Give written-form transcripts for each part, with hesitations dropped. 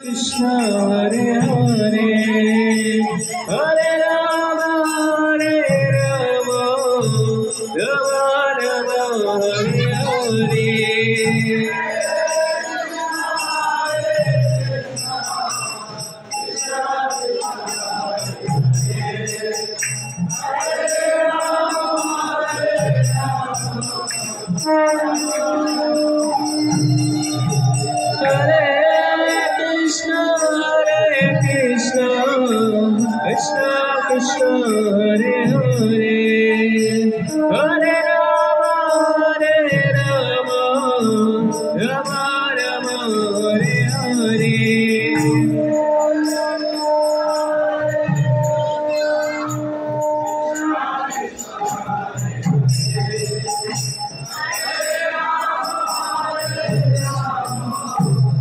Krishna Hare Hare Hare Rama Rama Rama Hare Hare Krishna Krishna Hare Hare Hare Rama Rama Rama Hare Hare Hare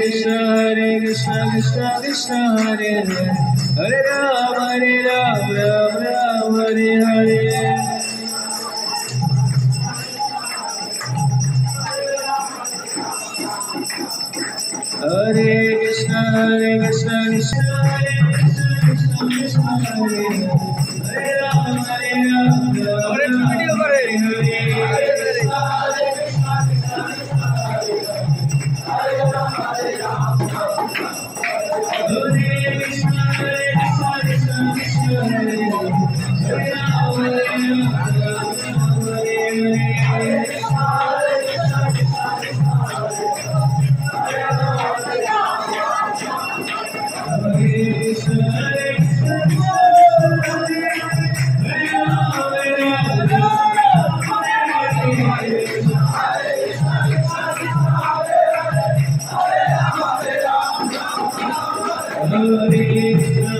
Krishna Krishna Krishna Hare Hare Hare Rama Rama Rama Hare Hare Hare Krishna Krishna Krishna Hare Krishna Hare Hare Rama Hare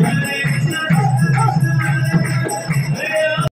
Hare